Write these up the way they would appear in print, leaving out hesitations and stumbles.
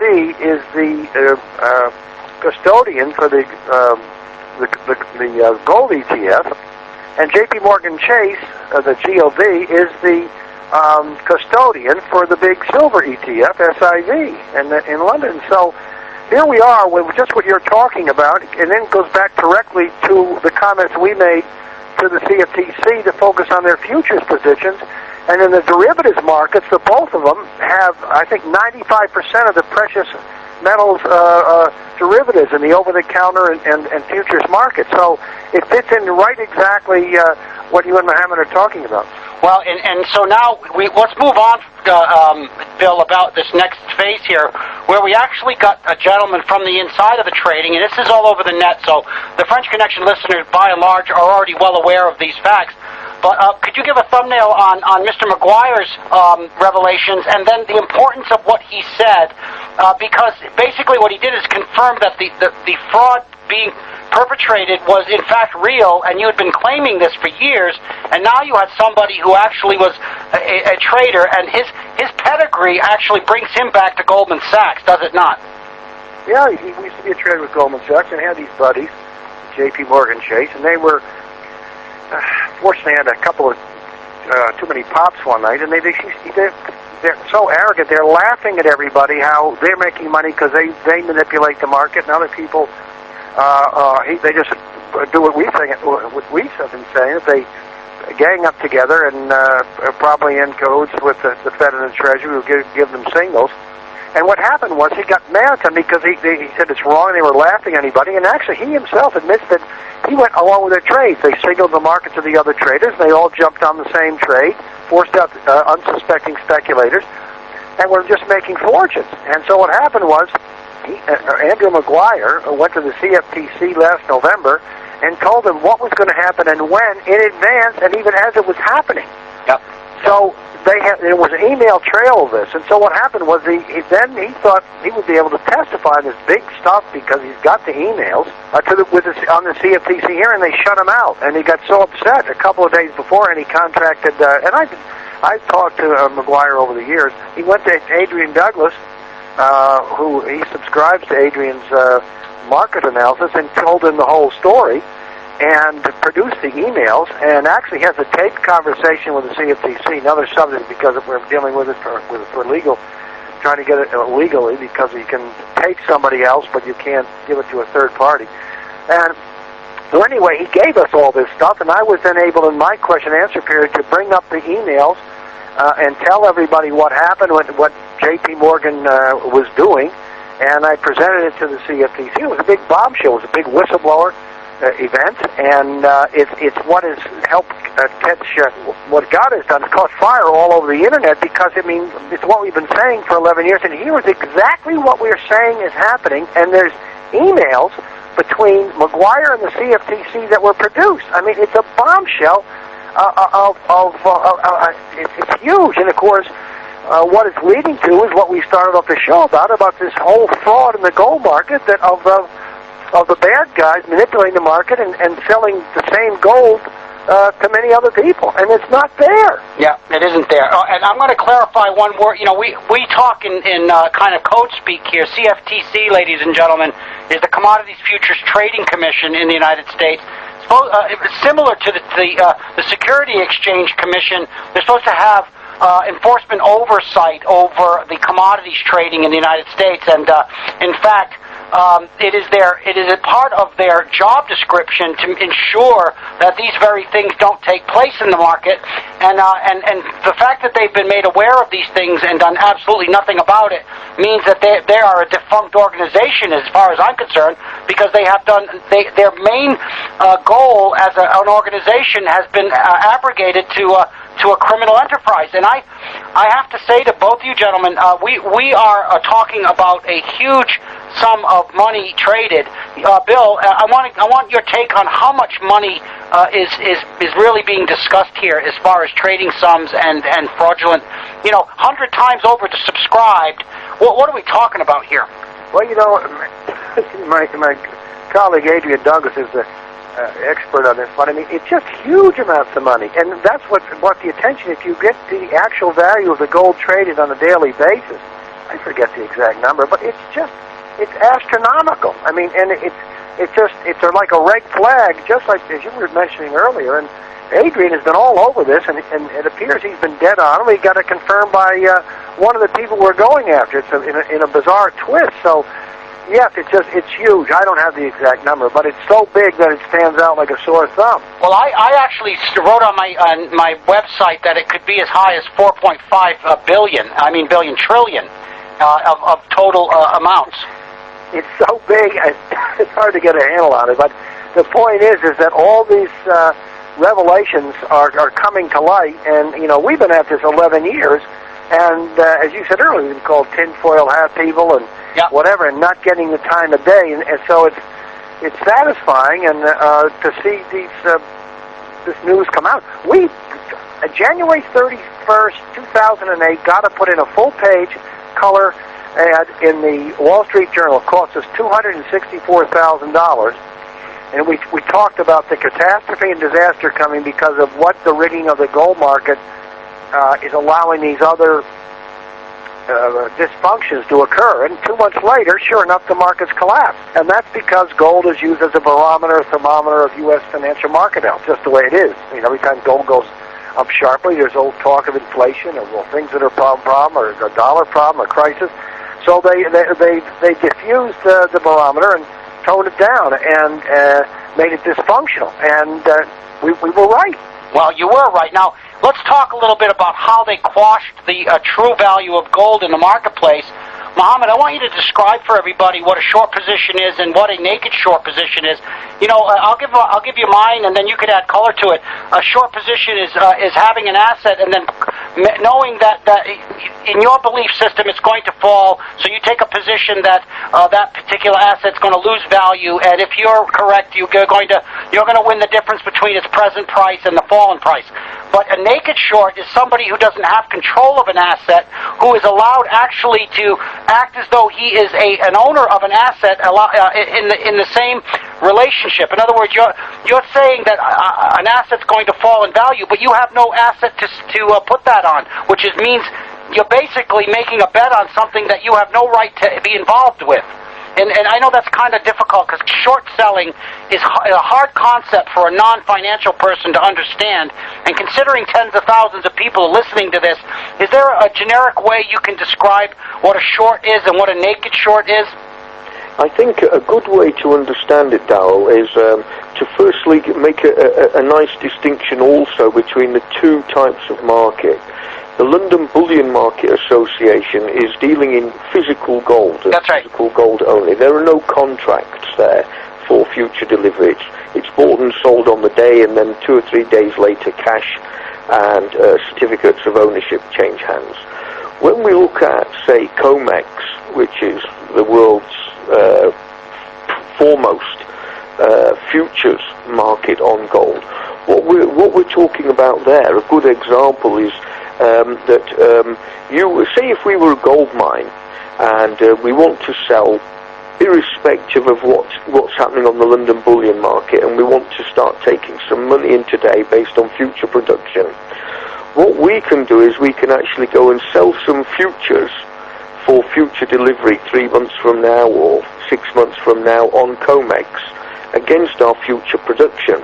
is the custodian for the gold ETF, and J.P. Morgan Chase, the GOV, is the custodian for the big silver ETF, SIV, in London. So here we are with just what you're talking about, and then it goes back directly to the comments we made to the CFTC to focus on their futures positions. And in the derivatives markets, the both of them have, I think, 95% of the precious metals derivatives in the over-the-counter and futures market. So it fits in right exactly what you and Mohammed are talking about. Well, and so now let's move on, Bill, about this next phase here, where we actually got a gentleman from the inside of the trading, and this is all over the net, so the French Connection listeners, by and large, are already well aware of these facts. But could you give a thumbnail on Mr. Maguire's revelations, and then the importance of what he said? Because basically what he did is confirm that the fraud being perpetrated was in fact real, and you had been claiming this for years, and now you had somebody who actually was a trader, and his pedigree actually brings him back to Goldman Sachs, does it not? Yeah, he used to be a trader with Goldman Sachs and had these buddies, J.P. Morgan Chase, and they were fortunately had a couple of too many pops one night, and they're so arrogant. They're laughing at everybody how they're making money because they manipulate the market, and other people they just do what we think. What we have been saying is they gang up together and probably in cahoots with the Fed and the Treasury who give them signals. And what happened was he got mad at them because he said it's wrong, and they were laughing at anybody. And actually, he himself admits that he went along with their trades. They signaled the market to the other traders. They all jumped on the same trade, forced out unsuspecting speculators, and were just making fortunes. And so what happened was Andrew Maguire went to the CFTC last November and told them what was going to happen and when in advance, and even as it was happening. Yep. So there was an email trail of this, and so what happened was then he thought he would be able to testify on this big stuff because he's got the emails on the CFTC hearing. They shut him out, and he got so upset a couple of days before, and he contracted. And I've talked to Maguire over the years. He went to Adrian Douglas, who he subscribes to Adrian's market analysis, and told him the whole story, and produced the emails, and actually has a taped conversation with the CFTC, another subject because we're dealing with it for legal, trying to get it legally because you can tape somebody else, but you can't give it to a third party. And so anyway, he gave us all this stuff, and I was then able in my question and answer period to bring up the emails and tell everybody what happened, what J.P. Morgan was doing, and I presented it to the CFTC. It was a big bombshell. It was a big whistleblower event, and it's what has helped catch what God has done. It's caught fire all over the internet because it's what we've been saying for 11 years, and here is exactly what we're saying is happening. And there's emails between Maguire and the CFTC that were produced. I mean, it's a bombshell. It's huge, and of course, what it's leading to is what we started off the show about this whole fraud in the gold market of the bad guys manipulating the market and selling the same gold to many other people, and it's not there. Yeah, it isn't there. And I'm going to clarify one word. You know, we talk in kind of code speak here. CFTC, ladies and gentlemen, is the Commodities Futures Trading Commission in the United States. Similar to the Security Exchange Commission, they're supposed to have enforcement oversight over the commodities trading in the United States, and in fact, it is a part of their job description to ensure that these very things don't take place in the market, and the fact that they've been made aware of these things and done absolutely nothing about it means that they are a defunct organization as far as I'm concerned, because they have done their main goal as an organization has been abrogated to a criminal enterprise. And I have to say to both you gentlemen, we are talking about a huge sum of money traded. Bill, I want your take on how much money is really being discussed here as far as trading sums and fraudulent, 100 times over to subscribed. What are we talking about here? Well, my colleague Adrian Douglas is the expert on this, but I mean, it's just huge amounts of money, and that's what the attention. If you get the actual value of the gold traded on a daily basis, I forget the exact number, but it's astronomical. I mean, and it's like a red flag, just like as you were mentioning earlier. And Adrian has been all over this, and it appears he's been dead on. We got it confirmed by one of the people we're going after. It's in a bizarre twist. So, yes, it's huge. I don't have the exact number, but it's so big that it stands out like a sore thumb. Well, I actually wrote on my website that it could be as high as 4.5 billion. I mean, trillion of total amounts. It's so big, it's hard to get a handle on it. But the point is that all these revelations are coming to light, and we've been at this 11 years, and as you said earlier, we've been called tinfoil hat people and whatever, and not getting the time of day, and so it's satisfying and to see this news come out. We January 31st, 2008, got to put in a full-page color ad in the Wall Street Journal. It cost us $264,000. And we talked about the catastrophe and disaster coming because of what the rigging of the gold market is allowing these other dysfunctions to occur. And 2 months later, sure enough, the markets collapsed. And that's because gold is used as a barometer, a thermometer of U.S. financial market health, just the way it is. Every time gold goes up sharply, there's old talk of inflation or things that are problem or a dollar problem, a crisis. So they diffused the barometer and toned it down and made it dysfunctional. And we were right. Well, you were right. Now, let's talk a little bit about how they quashed the true value of gold in the marketplace. Mohammed, I want you to describe for everybody what a short position is and what a naked short position is. I'll give you mine, and then you could add color to it. A short position is having an asset and then knowing that in your belief system it's going to fall, so you take a position that that particular asset's going to lose value, and if you're correct, you're going to win the difference between its present price and the fallen price. But a naked short is somebody who doesn't have control of an asset, who is allowed actually to act as though he is an owner of an asset in the same relationship. In other words, you're saying that an asset's going to fall in value, but you have no asset to put that on, which means you're basically making a bet on something that you have no right to be involved with. And I know that's kind of difficult because short selling is a hard concept for a non-financial person to understand. And considering tens of thousands of people listening to this, is there a generic way you can describe what a short is and what a naked short is? I think a good way to understand it, Darrell, is to firstly make a nice distinction also between the two types of market. The London Bullion Market Association is dealing in physical gold. That's right. Physical gold only. There are no contracts there for future delivery. It's bought and sold on the day, and then 2 or 3 days later cash and certificates of ownership change hands. When we look at, say, COMEX, which is the world's foremost futures market on gold, what we're talking about there, a good example is you say if we were a gold mine and we want to sell irrespective of what's happening on the London Bullion Market, and we want to start taking some money in today based on future production, what we can do is we can actually go and sell some futures for future delivery 3 months from now or 6 months from now on COMEX against our future production.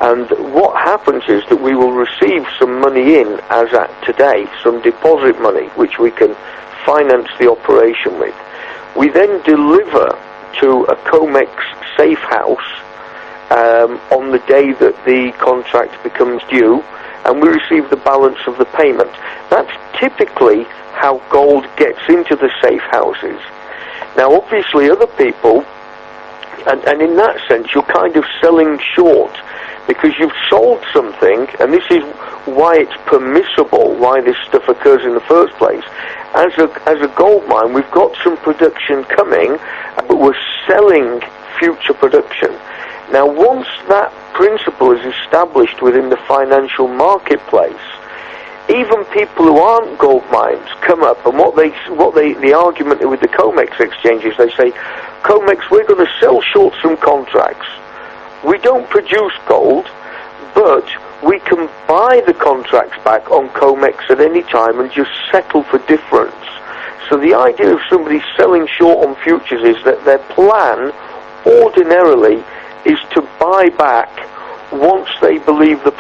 And what happens is that we will receive some money in as at today, some deposit money, which we can finance the operation with. We then deliver to a COMEX safe house on the day that the contract becomes due, and we receive the balance of the payment. That's typically how gold gets into the safe houses. Now, obviously, other people, and in that sense, you're kind of selling short, because you've sold something, and this is why it's permissible, why this stuff occurs in the first place. As a gold mine, we've got some production coming, but we're selling future production. Now, once that principle is established within the financial marketplace, even people who aren't gold mines come up, and the argument with the COMEX exchanges, they say, COMEX, we're going to sell short some contracts. We don't produce gold, but we can buy the contracts back on COMEX at any time and just settle for difference. So the idea of somebody selling short on futures is that their plan ordinarily is to buy back once they believe the